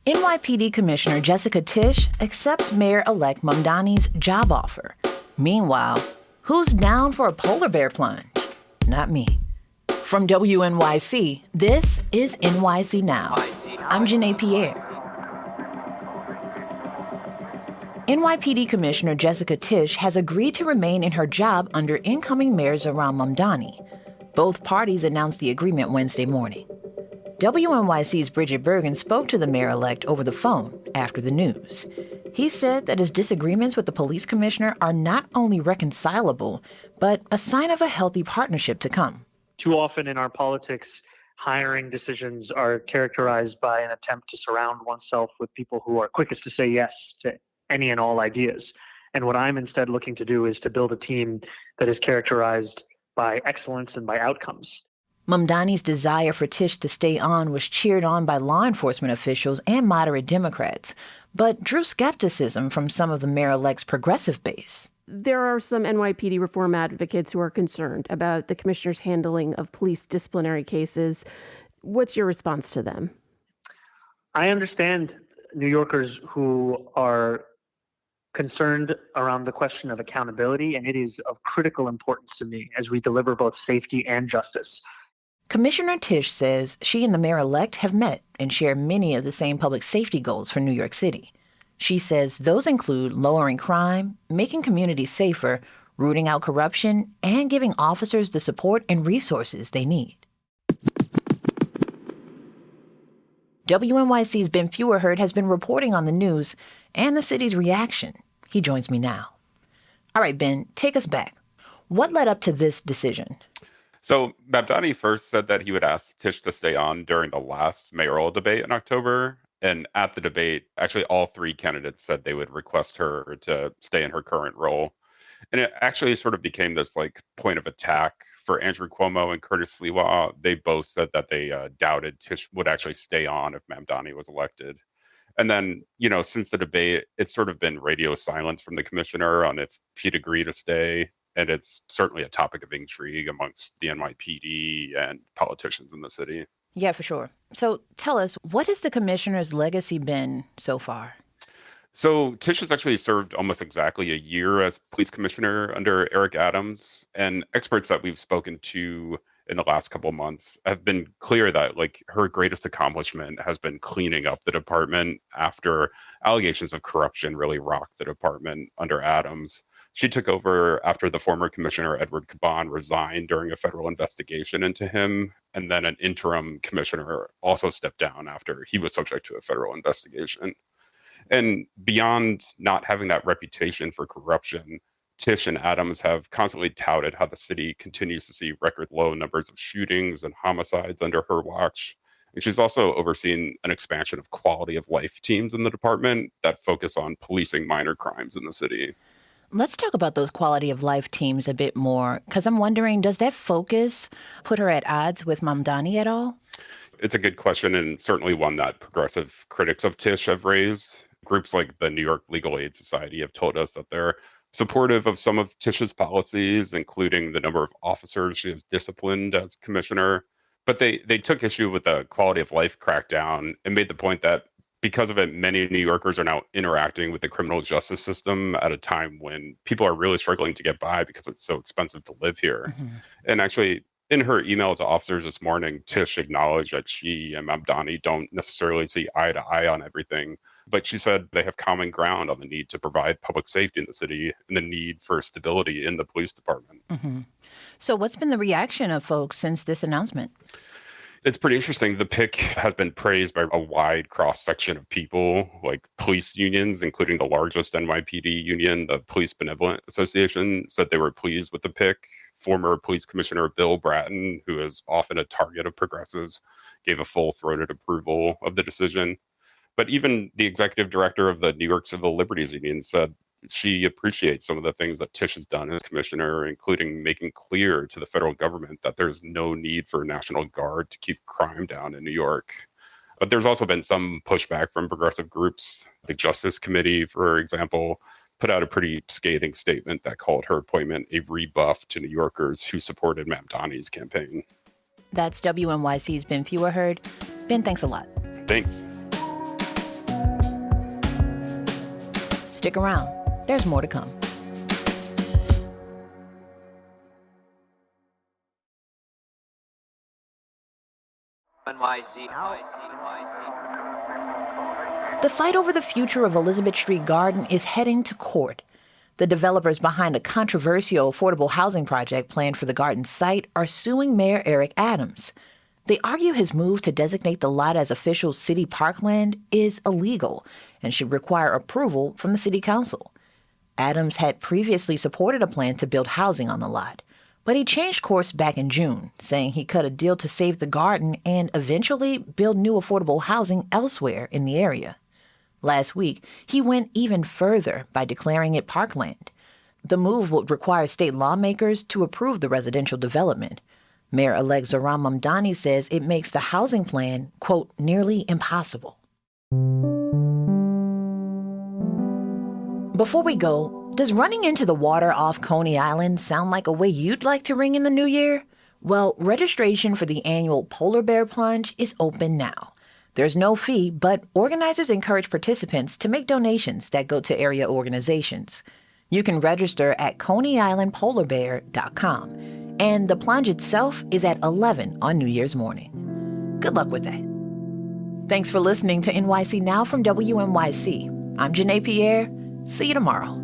NYPD Commissioner Jessica Tisch accepts Mayor-elect Mamdani's job offer. Meanwhile, who's down for a polar bear plunge? Not me. From WNYC, this is NYC Now. I'm Janae Pierre. NYPD Commissioner Jessica Tisch has agreed to remain in her job under incoming Mayor Zohran Mamdani. Both parties announced the agreement Wednesday morning. WNYC's Bridget Bergen spoke to the mayor-elect over the phone after the news. He said that his disagreements with the police commissioner are not only reconcilable, but a sign of a healthy partnership to come. Too often in our politics, hiring decisions are characterized by an attempt to surround oneself with people who are quickest to say yes to any and all ideas. And what I'm instead looking to do is to build a team that is characterized by excellence and by outcomes. Mamdani's desire for Tisch to stay on was cheered on by law enforcement officials and moderate Democrats, but drew skepticism from some of the mayor-elect's progressive base. There are some NYPD reform advocates who are concerned about the commissioner's handling of police disciplinary cases. What's your response to them? I understand New Yorkers who are concerned around the question of accountability, and it is of critical importance to me as we deliver both safety and justice. Commissioner Tisch says she and the mayor-elect have met and share many of the same public safety goals for New York City. She says those include lowering crime, making communities safer, rooting out corruption, and giving officers the support and resources they need. WNYC's Ben Feuerherd has been reporting on the news and the city's reaction. He joins me now. All right, Ben, take us back. What led up to this decision? So Mamdani first said that he would ask Tisch to stay on during the last mayoral debate in October. And at the debate, actually all three candidates said they would request her to stay in her current role. And it actually sort of became this point of attack for Andrew Cuomo and Curtis Sliwa. They both said that they doubted Tisch would actually stay on if Mamdani was elected. And then, since the debate, it's sort of been radio silence from the commissioner on if she'd agree to stay. And it's certainly a topic of intrigue amongst the NYPD and politicians in the city. Yeah, for sure. So tell us, what has the commissioner's legacy been so far? So Tisch has actually served almost exactly a year as police commissioner under Eric Adams. And experts that we've spoken to in the last couple of months have been clear that her greatest accomplishment has been cleaning up the department after allegations of corruption really rocked the department under Adams. She took over after the former commissioner, Edward Caban, resigned during a federal investigation into him. And then an interim commissioner also stepped down after he was subject to a federal investigation. And beyond not having that reputation for corruption, Tisch and Adams have constantly touted how the city continues to see record low numbers of shootings and homicides under her watch. And she's also overseen an expansion of quality of life teams in the department that focus on policing minor crimes in the city. Let's talk about those quality of life teams a bit more, because I'm wondering, does that focus put her at odds with Mamdani at all? It's a good question, and certainly one that progressive critics of Tisch have raised. Groups like the New York Legal Aid Society have told us that they're supportive of some of Tisch's policies, including the number of officers she has disciplined as commissioner. But they took issue with the quality of life crackdown and made the point that because of it, many New Yorkers are now interacting with the criminal justice system at a time when people are really struggling to get by because it's so expensive to live here. Mm-hmm. And actually, in her email to officers this morning, Tisch acknowledged that she and Mamdani don't necessarily see eye to eye on everything, but she said they have common ground on the need to provide public safety in the city and the need for stability in the police department. Mm-hmm. So what's been the reaction of folks since this announcement? It's pretty interesting. The pick has been praised by a wide cross-section of people, like police unions, including the largest NYPD union, the Police Benevolent Association, said they were pleased with the pick. Former Police Commissioner Bill Bratton, who is often a target of progressives, gave a full-throated approval of the decision. But even the executive director of the New York Civil Liberties Union said she appreciates some of the things that Tisch has done as commissioner, including making clear to the federal government that there's no need for a National Guard to keep crime down in New York. But there's also been some pushback from progressive groups. The Justice Committee, for example, put out a pretty scathing statement that called her appointment a rebuff to New Yorkers who supported Mamdani's campaign. That's WNYC's Ben Feuerherd. Ben, thanks a lot. Thanks. Stick around. There's more to come. NYC. The fight over the future of Elizabeth Street Garden is heading to court. The developers behind a controversial affordable housing project planned for the garden site are suing Mayor Eric Adams. They argue his move to designate the lot as official city parkland is illegal and should require approval from the city council. Adams had previously supported a plan to build housing on the lot, but he changed course back in June, saying he cut a deal to save the garden and eventually build new affordable housing elsewhere in the area. Last week, he went even further by declaring it parkland. The move would require state lawmakers to approve the residential development. Mayor-elect Mamdani says it makes the housing plan, quote, nearly impossible. Before we go, does running into the water off Coney Island sound like a way you'd like to ring in the new year? Well, registration for the annual polar bear plunge is open now. There's no fee, but organizers encourage participants to make donations that go to area organizations. You can register at ConeyIslandPolarBear.com, and the plunge itself is at 11 on New Year's morning. Good luck with that. Thanks for listening to NYC Now from WNYC. I'm Janae Pierre. See you tomorrow.